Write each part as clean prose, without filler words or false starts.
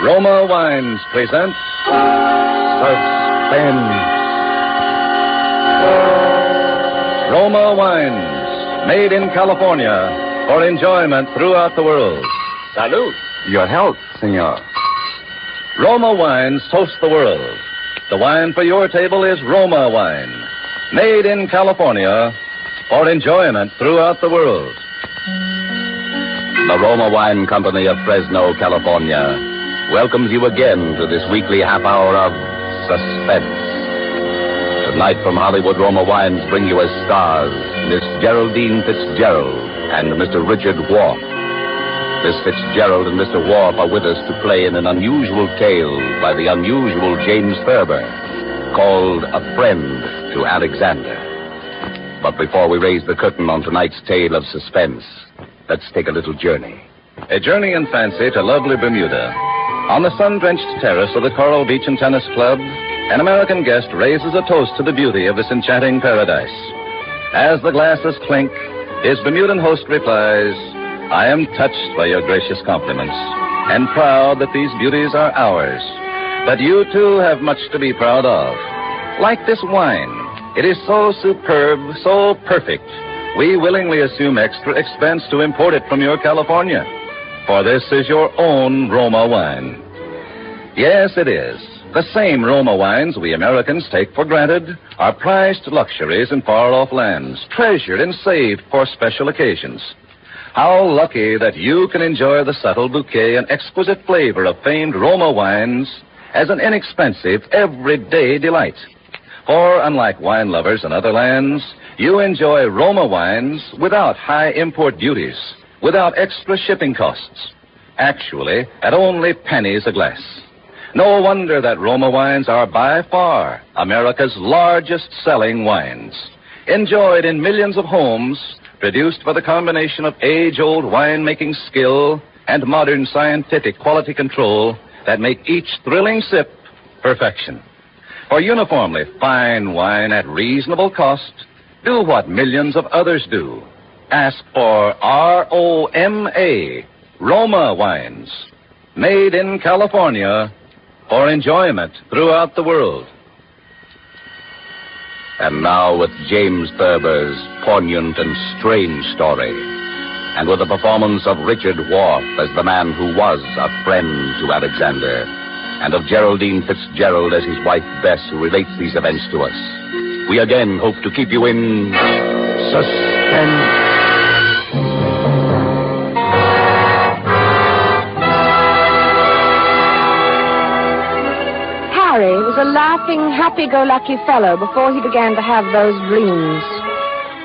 Roma Wines presents Suspense. Roma Wines, made in California for enjoyment throughout the world. Salud. Your health, senor. Roma Wines toast the world. The wine for your table is Roma Wine, made in California for enjoyment throughout the world. The Roma Wine Company of Fresno, California, welcomes you again to this weekly half hour of suspense. Tonight from Hollywood, Roma Wines bring you as stars Miss Geraldine Fitzgerald and Mr. Richard Wharf. Miss Fitzgerald and Mr. Wharf are with us to play in an unusual tale by the unusual James Thurber called A Friend to Alexander. But before we raise the curtain on tonight's tale of suspense, let's take a little journey. A journey in fancy to lovely Bermuda. On the sun-drenched terrace of the Coral Beach and Tennis Club, an American guest raises a toast to the beauty of this enchanting paradise. As the glasses clink, his Bermudan host replies, "I am touched by your gracious compliments, and proud that these beauties are ours. But you, too, have much to be proud of. Like this wine, it is so superb, so perfect, we willingly assume extra expense to import it from your California. For this is your own Roma wine." Yes, it is. The same Roma wines we Americans take for granted are prized luxuries in far-off lands, treasured and saved for special occasions. How lucky that you can enjoy the subtle bouquet and exquisite flavor of famed Roma wines as an inexpensive, everyday delight. For unlike wine lovers in other lands, you enjoy Roma wines without high import duties, without extra shipping costs. Actually, at only pennies a glass. No wonder that Roma wines are by far America's largest selling wines. Enjoyed in millions of homes, produced by the combination of age-old winemaking skill and modern scientific quality control that make each thrilling sip perfection. For uniformly fine wine at reasonable cost, do what millions of others do. Ask for R-O-M-A, Roma Wines, made in California for enjoyment throughout the world. And now with James Thurber's poignant and strange story, and with the performance of Richard Wharf as the man who was a friend to Alexander, and of Geraldine Fitzgerald as his wife Bess, who relates these events to us, we again hope to keep you in suspense. Harry was a laughing, happy-go-lucky fellow before he began to have those dreams.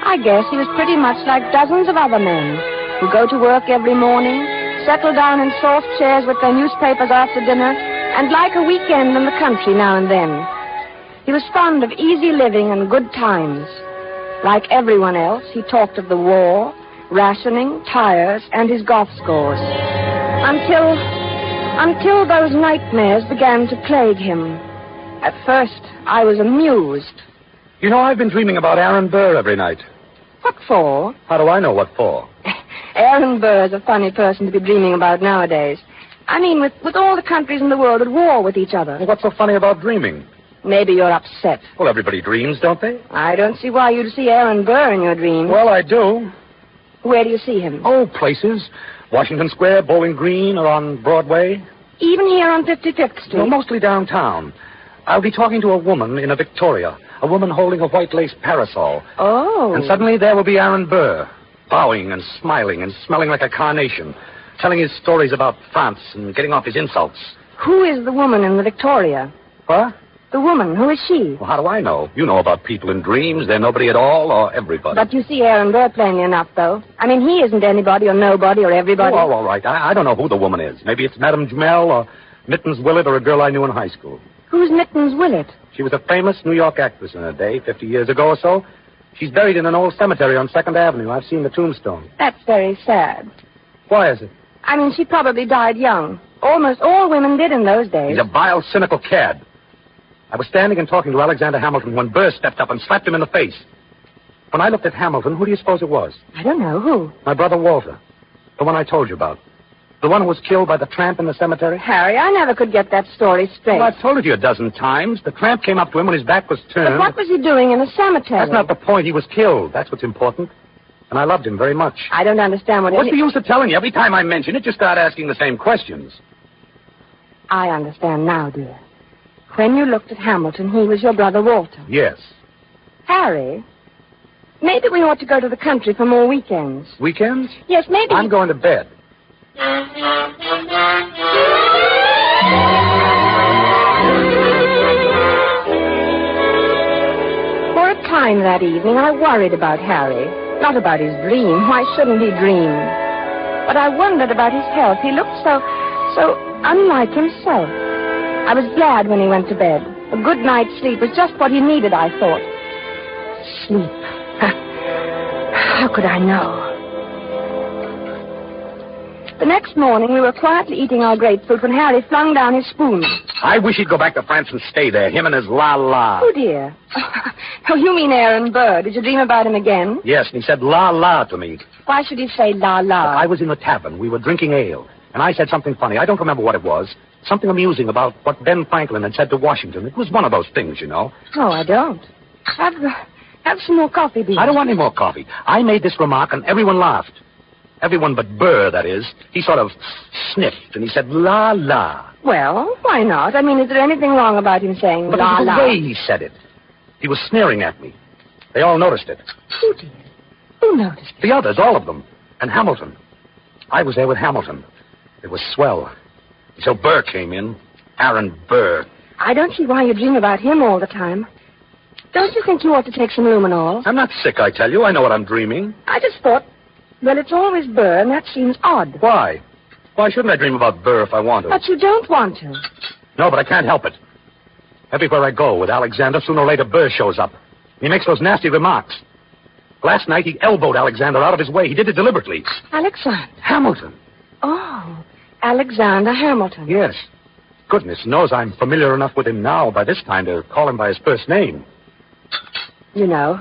I guess he was pretty much like dozens of other men who go to work every morning, settle down in soft chairs with their newspapers after dinner, and like a weekend in the country now and then. He was fond of easy living and good times. Like everyone else, he talked of the war, rationing, tires, and his golf scores. Until those nightmares began to plague him. At first, I was amused. You know, I've been dreaming about Aaron Burr every night. What for? How do I know what for? Aaron Burr is a funny person to be dreaming about nowadays. I mean, with all the countries in the world at war with each other. Well, what's so funny about dreaming? Maybe you're upset. Well, everybody dreams, don't they? I don't see why you'd see Aaron Burr in your dreams. Well, I do. Where do you see him? Oh, places. Washington Square, Bowling Green, or on Broadway. Even here on 55th Street? No, mostly downtown. I'll be talking to a woman in a Victoria, a woman holding a white lace parasol. Oh. And suddenly there will be Aaron Burr, bowing and smiling and smelling like a carnation, telling his stories about France and getting off his insults. Who is the woman in the Victoria? What? The woman, who is she? Well, how do I know? You know about people in dreams. They're nobody at all or everybody. But you see Aaron Burr plainly enough, though. I mean, he isn't anybody or nobody or everybody. Oh, all right. I don't know who the woman is. Maybe it's Madame Jumel or Mittens Willett or a girl I knew in high school. Who's Mittens Willett? She was a famous New York actress in her day, 50 years ago or so. She's buried in an old cemetery on 2nd Avenue. I've seen the tombstone. That's very sad. Why is it? I mean, she probably died young. Almost all women did in those days. He's a vile, cynical cad. I was standing and talking to Alexander Hamilton when Burr stepped up and slapped him in the face. When I looked at Hamilton, who do you suppose it was? I don't know. Who? My brother Walter. The one I told you about. The one who was killed by the tramp in the cemetery? Harry, I never could get that story straight. Well, I've told it to you a dozen times. The tramp came up to him when his back was turned. But what was he doing in a cemetery? That's not the point. He was killed. That's what's important. And I loved him very much. I don't understand what What's the use of telling you? Every time I mention it, you start asking the same questions. I understand now, dear. When you looked at Hamilton, he was your brother Walter. Yes. Harry, maybe we ought to go to the country for more weekends. Weekends? Yes, maybe... I'm going to bed. For a time that evening, I worried about Harry. Not about his dream. Why shouldn't he dream? But I wondered about his health. He looked so unlike himself. I was glad when he went to bed. A good night's sleep was just what he needed, I thought. Sleep. How could I know? The next morning, we were quietly eating our grapefruit when Harry flung down his spoon. I wish he'd go back to France and stay there, him and his la-la. Oh, dear. Oh, you mean Aaron Burr. Did you dream about him again? Yes, and he said la-la to me. Why should he say la-la? I was in the tavern. We were drinking ale, and I said something funny. I don't remember what it was. Something amusing about what Ben Franklin had said to Washington. It was one of those things, you know. Oh, I don't. Have some more coffee, dear. I don't want any more coffee. I made this remark, and everyone laughed. Everyone but Burr, that is. He sort of sniffed, and he said, la-la. Well, why not? I mean, is there anything wrong about him saying But la-la? the way he said it. He was sneering at me. They all noticed it. Who did? Who noticed? The others, all of them. And Hamilton. I was there with Hamilton. It was swell. So Burr came in. Aaron Burr. I don't see why you dream about him all the time. Don't you think you ought to take some luminol? I'm not sick, I tell you. I know what I'm dreaming. I just thought, well, it's always Burr, and that seems odd. Why? Why shouldn't I dream about Burr if I want to? But you don't want to. No, but I can't help it. Everywhere I go with Alexander, sooner or later Burr shows up. He makes those nasty remarks. Last night, he elbowed Alexander out of his way. He did it deliberately. Alexander? Hamilton. Oh, Alexander Hamilton. Yes. Goodness knows I'm familiar enough with him now by this time to call him by his first name. You know,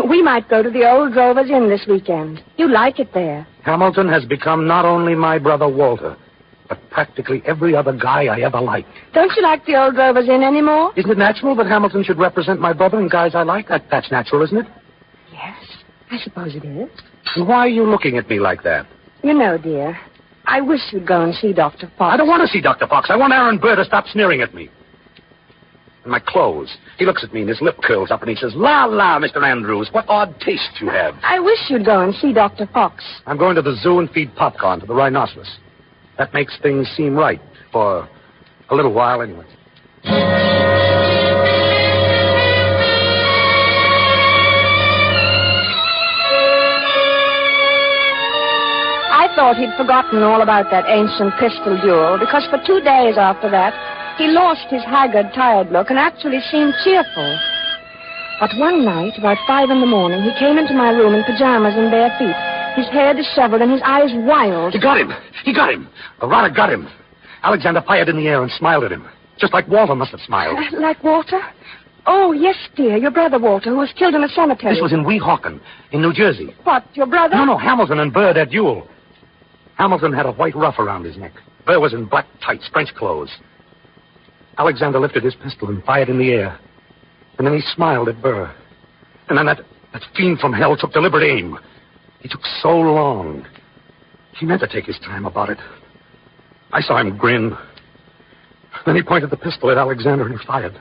we might go to the Old Drovers Inn this weekend. You like it there. Hamilton has become not only my brother Walter, but practically every other guy I ever liked. Don't you like the Old Drovers Inn anymore? Isn't it natural that Hamilton should represent my brother and guys I like? That's natural, isn't it? Yes, I suppose it is. And why are you looking at me like that? You know, dear, I wish you'd go and see Dr. Fox. I don't want to see Dr. Fox. I want Aaron Burr to stop sneering at me. And my clothes. He looks at me and his lip curls up and he says, la, la, Mr. Andrews, what odd taste you have. I wish you'd go and see Dr. Fox. I'm going to the zoo and feed popcorn to the rhinoceros. That makes things seem right for a little while anyway. I thought he'd forgotten all about that ancient pistol duel, because for 2 days after that, he lost his haggard, tired look and actually seemed cheerful. But one night, about 5 a.m, he came into my room in pajamas and bare feet, his hair disheveled and his eyes wild. He got him. He got him. The rotter got him. Alexander fired in the air and smiled at him, just like Walter must have smiled. Like Walter? Oh, yes, dear, your brother Walter, who was killed in a cemetery. This was in Weehawken, in New Jersey. What, your brother? No, Hamilton and Burr, that duel. Hamilton had a white ruff around his neck. Burr was in black tights, French clothes. Alexander lifted his pistol and fired in the air. And then he smiled at Burr. And then that fiend from hell took deliberate aim. He took so long. He meant to take his time about it. I saw him grin. Then he pointed the pistol at Alexander and he fired.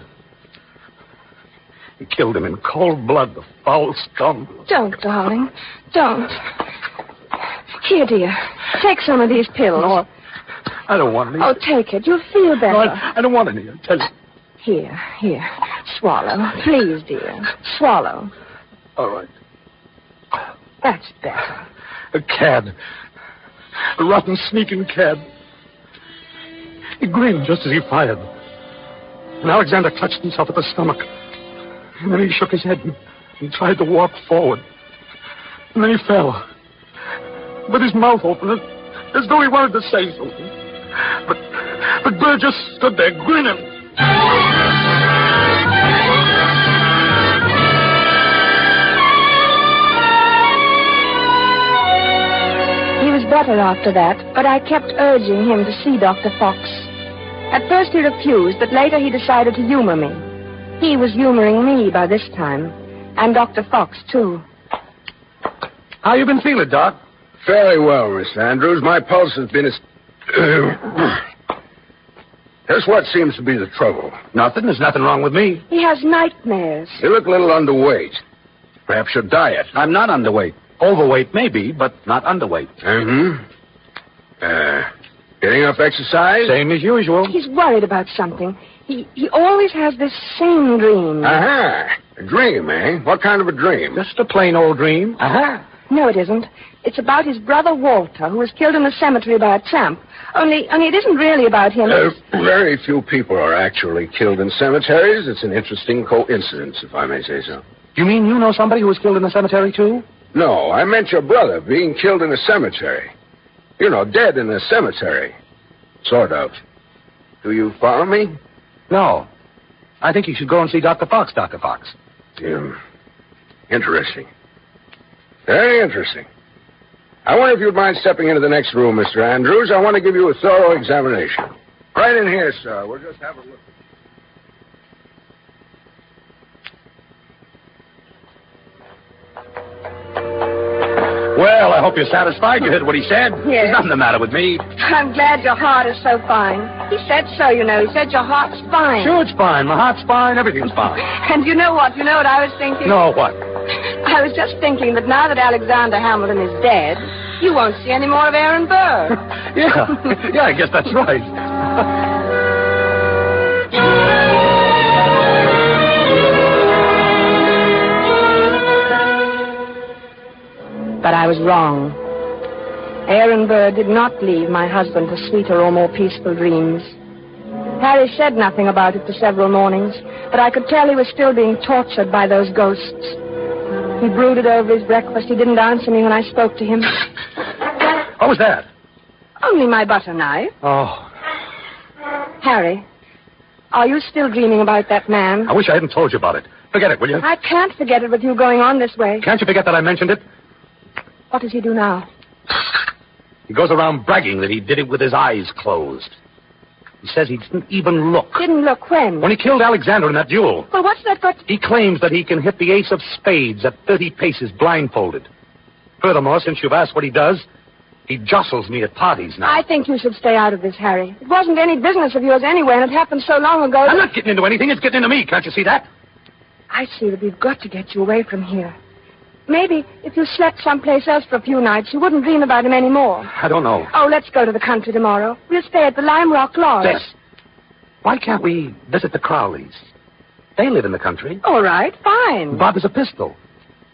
He killed him in cold blood, the foul scum. Don't, darling. Don't. Here, dear. Take some of these pills. No, I don't want any. Oh, take it. You'll feel better. No, I don't want any. I tell you. Here. Swallow. Please, dear. Swallow. All right. That's better. A cad. A rotten, sneaking cad. He grinned just as he fired. And Alexander clutched himself at the stomach. And then he shook his head and tried to walk forward. And then he fell. With his mouth open, as though he wanted to say something. But Burr just stood there grinning. He was better after that, but I kept urging him to see Dr. Fox. At first he refused, but later he decided to humor me. He was humoring me by this time, and Dr. Fox, too. How you been feeling, Doc? Fairly well, Mr. Andrews. My pulse has been as... Here's what seems to be the trouble. Nothing. There's nothing wrong with me. He has nightmares. You look a little underweight. Perhaps your diet. I'm not underweight. Overweight, maybe, but not underweight. Getting enough exercise? Same as usual. He's worried about something. He always has this same dream. A dream, eh? What kind of a dream? Just a plain old dream. No, it isn't. It's about his brother Walter, who was killed in the cemetery by a tramp. Only it isn't really about him. Very few people are actually killed in cemeteries. It's an interesting coincidence, if I may say so. You mean you know somebody who was killed in the cemetery, too? No, I meant your brother being killed in a cemetery. You know, dead in a cemetery. Sort of. Do you follow me? No. I think you should go and see Dr. Fox, Dr. Fox. Interesting. Very interesting. I wonder if you'd mind stepping into the next room, Mr. Andrews. I want to give you a thorough examination. Right in here, sir. We'll just have a look. Well, I hope you're satisfied. You heard what he said. Yes. There's nothing the matter with me. I'm glad your heart is so fine. He said so, you know. He said your heart's fine. Sure, it's fine. My heart's fine. Everything's fine. And you know what? You know what I was thinking? No, what? I was just thinking that now that Alexander Hamilton is dead, you won't see any more of Aaron Burr. Yeah, I guess that's right. But I was wrong. Aaron Burr did not leave my husband for sweeter or more peaceful dreams. Harry said nothing about it for several mornings, but I could tell he was still being tortured by those ghosts. He brooded over his breakfast. He didn't answer me when I spoke to him. What was that? Only my butter knife. Oh. Harry, are you still dreaming about that man? I wish I hadn't told you about it. Forget it, will you? I can't forget it with you going on this way. Can't you forget that I mentioned it? What does he do now? He goes around bragging that he did it with his eyes closed. He says he didn't even look. Didn't look when? When he killed Alexander in that duel. Well, what's that got... He claims that he can hit the ace of spades at 30 paces blindfolded. Furthermore, since you've asked what he does, he jostles me at parties now. I think you should stay out of this, Harry. It wasn't any business of yours anyway, and it happened so long ago. I'm not getting into anything. It's getting into me. Can't you see that? I see that we've got to get you away from here. Maybe if you slept someplace else for a few nights, you wouldn't dream about him anymore. I don't know. Oh, let's go to the country tomorrow. We'll stay at the Lime Rock Lodge. Yes. Why can't we visit the Crowleys? They live in the country. All right, fine. Bob has a pistol.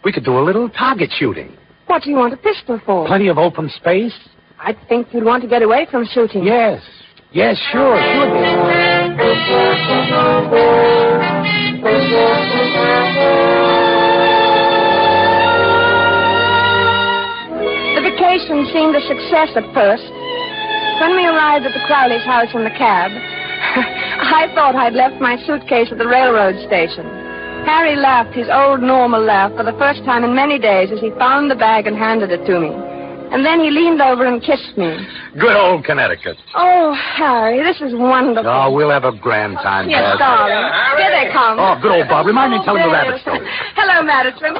We could do a little target shooting. What do you want a pistol for? Plenty of open space. I think you'd want to get away from shooting. Yes. Yes, sure. The vacation seemed a success at first. When we arrived at the Crowley's house in the cab, I thought I'd left my suitcase at the railroad station. Harry laughed his old normal laugh for the first time in many days as he found the bag and handed it to me. And then he leaned over and kissed me. Good old Connecticut. Oh, Harry, this is wonderful. Oh, we'll have a grand time, Yes, Dad. darling. Here they come. Oh, good old Bob. Remind me of telling the there rabbit it is. story. Hello, Madison.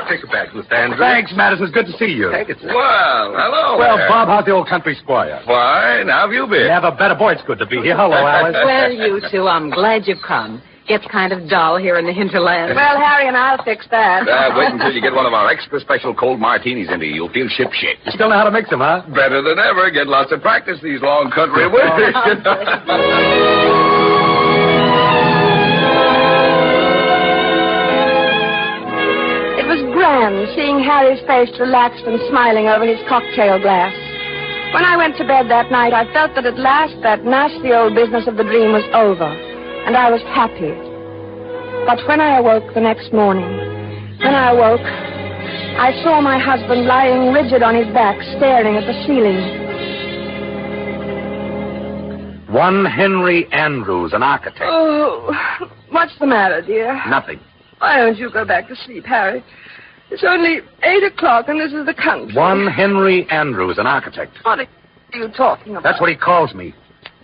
Take it back, Mr. Andrews. Thanks, Madison. It's good to see you. Take it, sir. Well, hello. Well, there. Bob, how's the old country squire? Fine. How have you been? Never better. Boy, it's good to be here. Hello, Alice. Well, you two, I'm glad you've come. Gets kind of dull here in the hinterland. Well, Harry and I'll fix that. Wait until you get one of our extra special cold martinis into you. You'll feel shipshape. You still know how to mix them, huh? Better than ever. Get lots of practice these long country winters. It was grand seeing Harry's face relaxed and smiling over his cocktail glass. When I went to bed that night, I felt that at last that nasty old business of the dream was over, and I was happy. But when I awoke the next morning, I saw my husband lying rigid on his back, staring at the ceiling. One Henry Andrews, an architect. Oh, what's the matter, dear? Nothing. Why don't you go back to sleep, Harry? It's only 8 o'clock, and this is the country. One Henry Andrews, an architect. What are you talking about? That's what he calls me.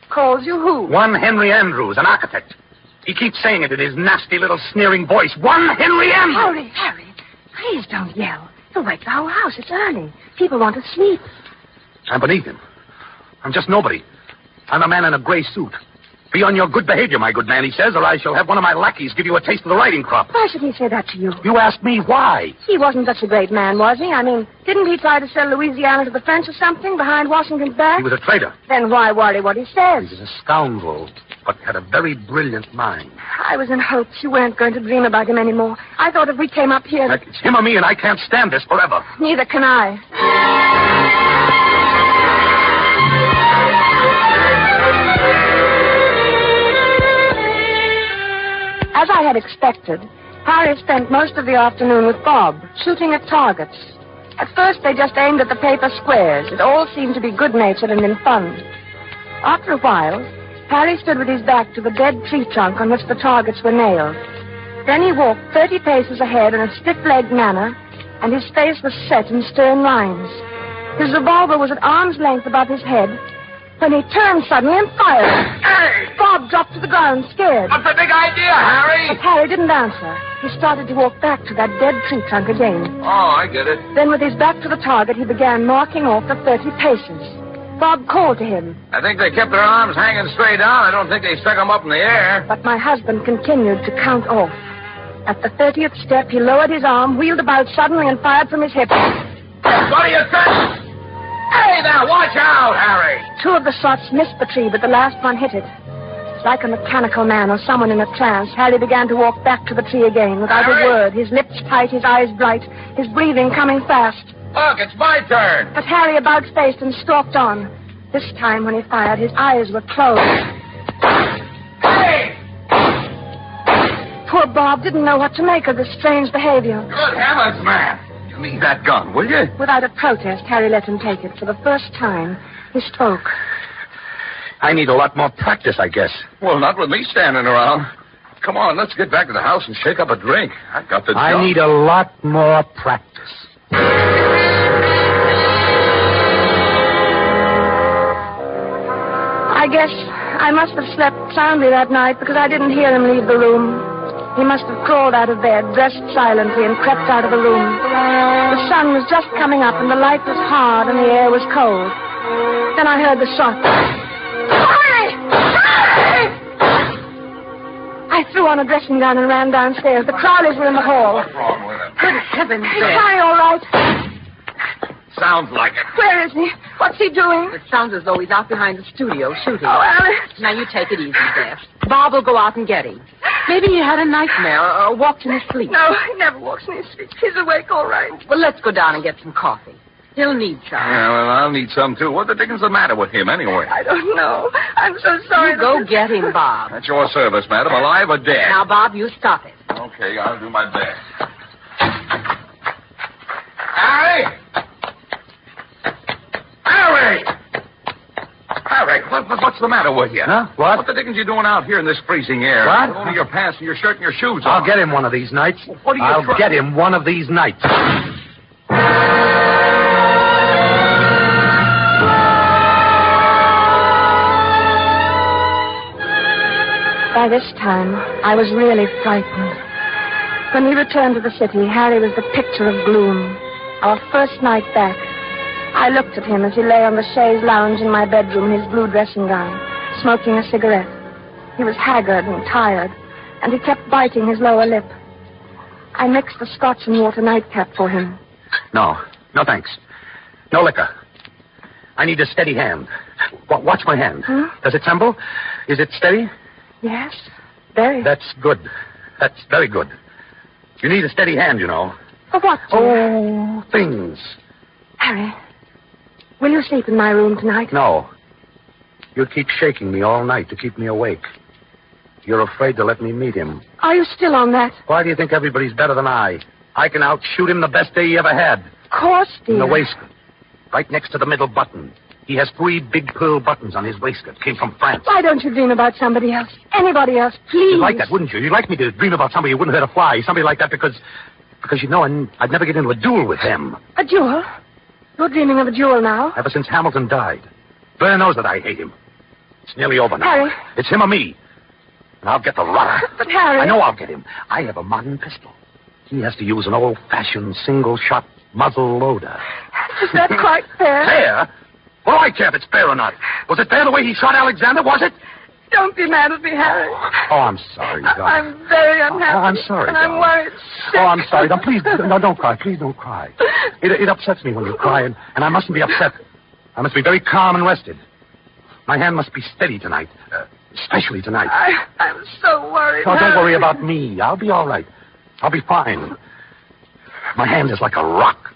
Calls you who? One Henry Andrews, an architect. He keeps saying it in his nasty little sneering voice. One Henry Andrews! Harry, please don't yell. You'll wake the whole house. It's early. People want to sleep. I'm beneath him. I'm just nobody. I'm a man in a gray suit. Be on your good behavior, my good man, he says, or I shall have one of my lackeys give you a taste of the riding crop. Why should he say that to you? You asked me why. He wasn't such a great man, was he? I mean, didn't he try to sell Louisiana to the French or something behind Washington's back? He was a traitor. Then why worry what he says? He was a scoundrel, but had a very brilliant mind. I was in hopes you weren't going to dream about him anymore. I thought if we came up here... It's him or me, and I can't stand this forever. Neither can I. As I had expected, Harry spent most of the afternoon with Bob, shooting at targets. At first, they just aimed at the paper squares. It all seemed to be good-natured and in fun. After a while, Harry stood with his back to the dead tree trunk on which the targets were nailed. Then he walked 30 paces ahead in a stiff-legged manner, and his face was set in stern lines. His revolver was at arm's length above his head, when he turned suddenly and fired. Hey! Bob dropped to the ground, scared. What's the big idea, Harry? But Harry didn't answer. He started to walk back to that dead tree trunk again. Oh, I get it. Then with his back to the target, he began marking off the 30 paces. Bob called to him, I think they kept their arms hanging straight down. I don't think they stuck them up in the air. but my husband continued to count off. At the 30th step, he lowered his arm, wheeled about suddenly, and fired from his hip. What do you think? Hey, now, watch out, Harry. 2 of the shots missed the tree, but the last one hit it. Like a mechanical man or someone in a trance, Harry began to walk back to the tree again without a Harry? word, his lips tight, his eyes bright, his breathing coming fast. Look, it's my turn. But Harry about-faced and stalked on. This time, when he fired, his eyes were closed. Hey! Poor Bob didn't know what to make of this strange behavior. Good heavens, man. Give me that gun, will you? Without a protest, Harry let him take it. For the first time, he spoke. I need a lot more practice, I guess. Well, not with me standing around. Come on, let's get back to the house and shake up a drink. I've got the I jump. need a lot more practice. I guess I must have slept soundly that night because I didn't hear him leave the room. He must have crawled out of bed, dressed silently, and crept out of the room. The sun was just coming up, and the light was hard, and the air was cold. Then I heard the shot. Harry! Harry! I threw on a dressing gown and ran downstairs. The Crowleys were in the hall. What's wrong with him? Good heavens, Is Beth. Harry all right? Sounds like it. Where is he? What's he doing? It sounds as though he's out behind the studio shooting. Oh, Alice. Now, you take it easy, Beth. Bob will go out and get him. Maybe he had a nightmare or walked in his sleep. No, he never walks in his sleep. He's awake all right. Well, let's go down and get some coffee. He'll need some. Yeah, well, I'll need some, too. What the dickens is the matter with him, anyway? I don't know. I'm so sorry. You go get him, Bob. At your service, madam, alive or dead. Now, Bob, you stop it. Okay, I'll do my best. Harry! Harry! Harry, what's the matter with you? Huh? What? What the dickens you doing out here in this freezing air? What? Only your pants and your shirt and your shoes I'll on. get him one of these nights. What are you I'll trying- get him one of these nights. By this time, I was really frightened. When we returned to the city, Harry was the picture of gloom. Our first night back. I looked at him as he lay on the chaise lounge in my bedroom in his blue dressing gown, smoking a cigarette. He was haggard and tired, and he kept biting his lower lip. I mixed the scotch and water nightcap for him. No, thanks. No liquor. I need a steady hand. Watch my hand. Huh? Does it tremble? Is it steady? Yes, very. That's good. That's very good. You need a steady hand, you know. For what, dear? Oh, things. Harry, will you sleep in my room tonight? No. You keep shaking me all night to keep me awake. You're afraid to let me meet him. Are you still on that? Why do you think everybody's better than I? I can outshoot him the best day he ever had. Of course, dear. In the waistcoat. Right next to the middle button. He has 3 big pearl buttons on his waistcoat. Came from France. Why don't you dream about somebody else? Anybody else, please. You'd like that, wouldn't you? You'd like me to dream about somebody who wouldn't hurt a fly. Somebody like that because Because, I'd never get into a duel with him. A duel? You're dreaming of a duel now? Ever since Hamilton died. Blair knows that I hate him. It's nearly over now. Harry. It's him or me. And I'll get the rotter. But, Harry... I know I'll get him. I have a modern pistol. He has to use an old-fashioned single-shot muzzle loader. Is that quite fair? Fair? Well, I care if it's fair or not. Was it fair the way he shot Alexander? Was it? Don't be mad at me, Harry. Oh, I'm sorry, darling. I'm very unhappy. Oh, I'm sorry, and I'm darling. worried sick. Oh, I'm sorry. Now, please, don't cry. Please don't cry. It upsets me when you cry, and I mustn't be upset. I must be very calm and rested. My hand must be steady tonight, especially tonight. I'm so worried. Oh, don't Harry. worry about me. I'll be all right. I'll be fine. My hand is like a rock.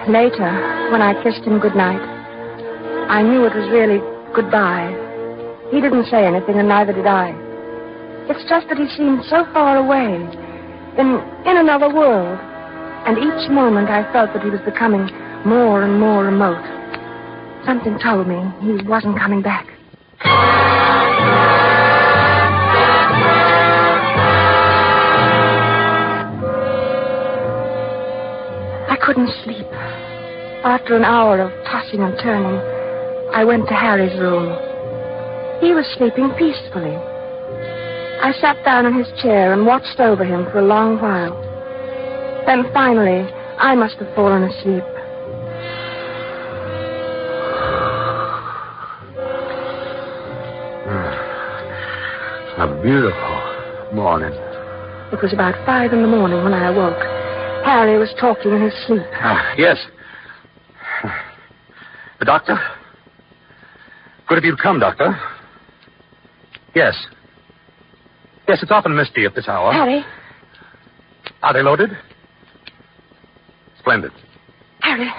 Later, when I kissed him goodnight, I knew it was really goodbye. He didn't say anything, and neither did I. It's just that he seemed so far away, in another world. And each moment I felt that he was becoming more and more remote. Something told me he wasn't coming back. I couldn't sleep. After an hour of tossing and turning, I went to Harry's room. He was sleeping peacefully. I sat down in his chair and watched over him for a long while. Then finally, I must have fallen asleep. A beautiful morning. It was about 5 in the morning when I awoke. Harry was talking in his sleep. Yes. The doctor? Good of you to come, Doctor. Yes. Yes, it's often misty at this hour. Harry? Are they loaded? Splendid. Harry,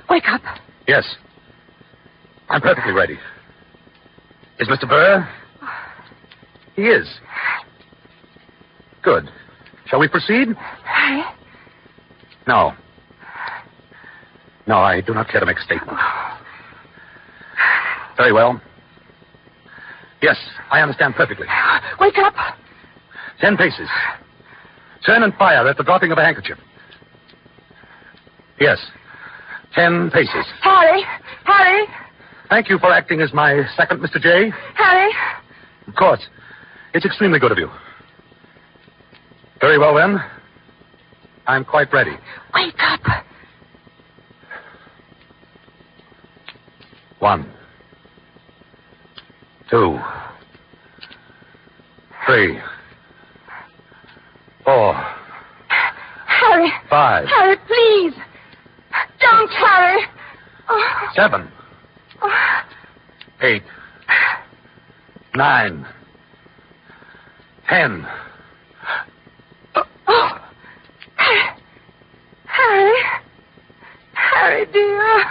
wake up. Yes. I'm perfectly ready. Is Mr. Burr? He is. Good. Shall we proceed? Harry? No. No, I do not care to make a statement. Very well. Yes, I understand perfectly. Wake up. 10 paces. Turn and fire at the dropping of a handkerchief. Yes. 10 paces. Harry! Harry! Thank you for acting as my second, Mr. J. Harry! Of course. It's extremely good of you. Very well, then. I'm quite ready. Wake up. 1, 2, 3, 4, Harry! 5, Harry, please! Don't, Harry! Oh. 7, 8, 9, 10. Oh. Harry! Harry, dear!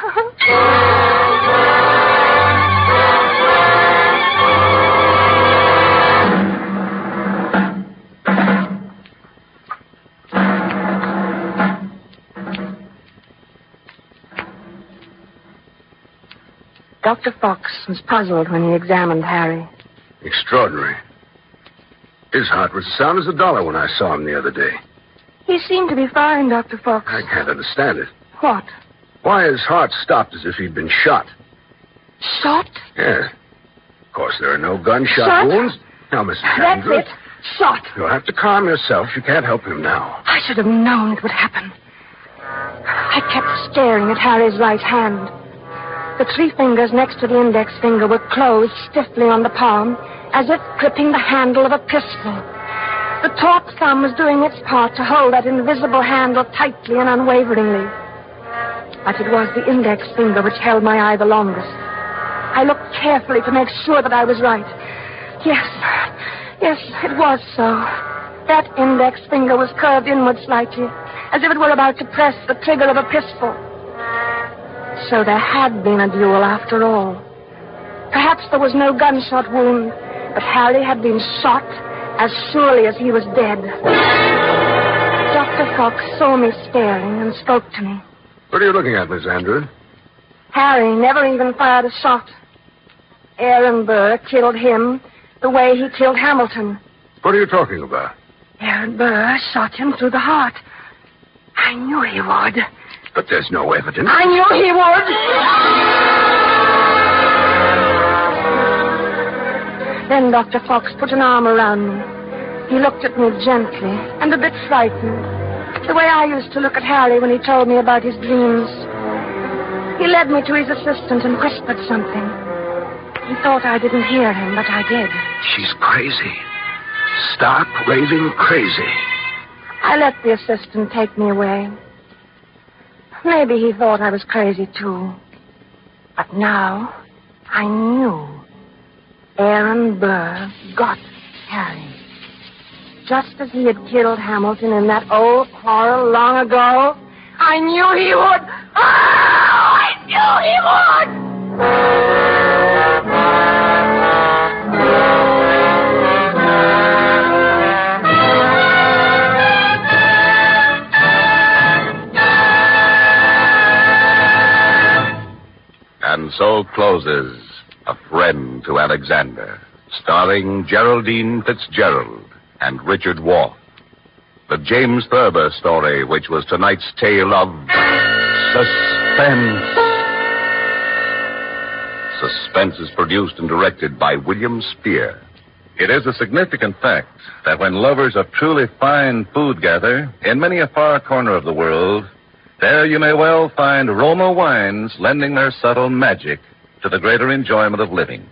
Dr. Fox was puzzled when he examined Harry. Extraordinary. His heart was as sound as a dollar when I saw him the other day. He seemed to be fine, Dr. Fox. I can't understand it. What? Why his heart stopped as if he'd been shot. Shot? Yes. Of course, there are no gunshot Shot? wounds. Now, Mrs. That's Andrews, it. Shot. you'll have to calm yourself. You can't help him now. I should have known it would happen. I kept staring at Harry's right hand. The 3 fingers next to the index finger were closed stiffly on the palm, as if gripping the handle of a pistol. The taut thumb was doing its part to hold that invisible handle tightly and unwaveringly. But it was the index finger which held my eye the longest. I looked carefully to make sure that I was right. Yes, it was so. That index finger was curved inward slightly, as if it were about to press the trigger of a pistol. So there had been a duel after all. Perhaps there was no gunshot wound, but Harry had been shot as surely as he was dead. Dr. Fox saw me staring and spoke to me. What are you looking at, Miss Andrews? Harry never even fired a shot. Aaron Burr killed him, The way he killed Hamilton. What are you talking about? Aaron Burr shot him through the heart. I knew he would. But there's no evidence. I knew he would. Then Dr. Fox put an arm around me. He looked at me gently and a bit frightened, the way I used to look at Harry when he told me about his dreams. He led me to his assistant and whispered something. He thought I didn't hear him, but I did. She's crazy. Stark, raving crazy. I let the assistant take me away. Maybe he thought I was crazy, too. But now, I knew. Aaron Burr got Harry. Just as he had killed Hamilton in that old quarrel long ago, I knew he would. Oh, I knew he would! And so closes A Friend to Alexander, starring Geraldine Fitzgerald and Richard Wolff. The James Thurber story, which was tonight's tale of suspense. Suspense is produced and directed by William Spear. It is a significant fact that when lovers of truly fine food gather, in many a far corner of the world, there you may well find Roma wines lending their subtle magic to the greater enjoyment of living.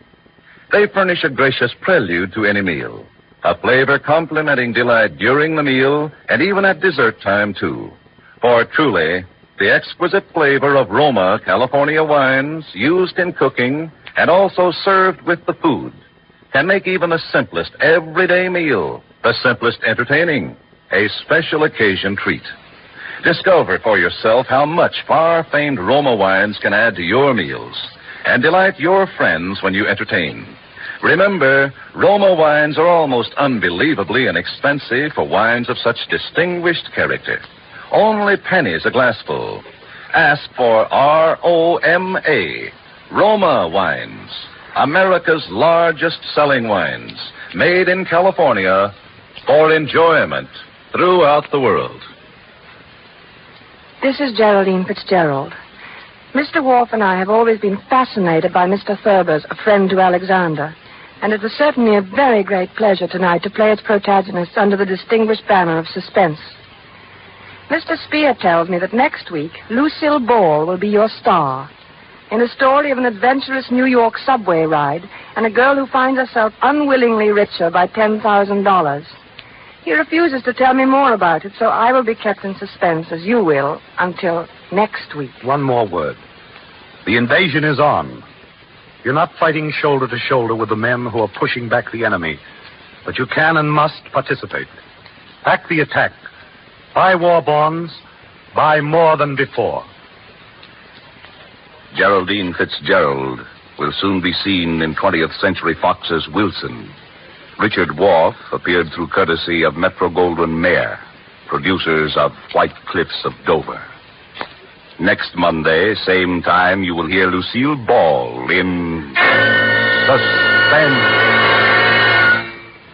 They furnish a gracious prelude to any meal, a flavor complementing delight during the meal and even at dessert time, too. For truly, the exquisite flavor of Roma California wines used in cooking and also served with the food can make even the simplest everyday meal, the simplest entertaining, a special occasion treat. Discover for yourself how much far-famed Roma wines can add to your meals and delight your friends when you entertain. Remember, Roma wines are almost unbelievably inexpensive for wines of such distinguished character. Only pennies a glassful. Ask for R-O-M-A, Roma wines, America's largest selling wines, made in California for enjoyment throughout the world. This is Geraldine Fitzgerald. Mr. Wolff and I have always been fascinated by Mr. Thurber's A Friend to Alexander, and it is certainly a very great pleasure tonight to play its protagonists under the distinguished banner of suspense. Mr. Spear tells me that next week, Lucille Ball will be your star in a story of an adventurous New York subway ride and a girl who finds herself unwillingly richer by $10,000. He refuses to tell me more about it, so I will be kept in suspense, as you will, until next week. One more word. The invasion is on. You're not fighting shoulder to shoulder with the men who are pushing back the enemy, but you can and must participate. Back the attack. Buy war bonds. Buy more than before. Geraldine Fitzgerald will soon be seen in 20th Century Fox's Wilson. Richard Wolff appeared through courtesy of Metro-Goldwyn-Mayer, producers of White Cliffs of Dover. Next Monday, same time, you will hear Lucille Ball in Suspense.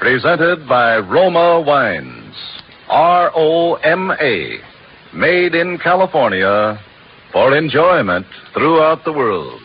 Presented by Roma Wines, R-O-M-A, made in California for enjoyment throughout the world.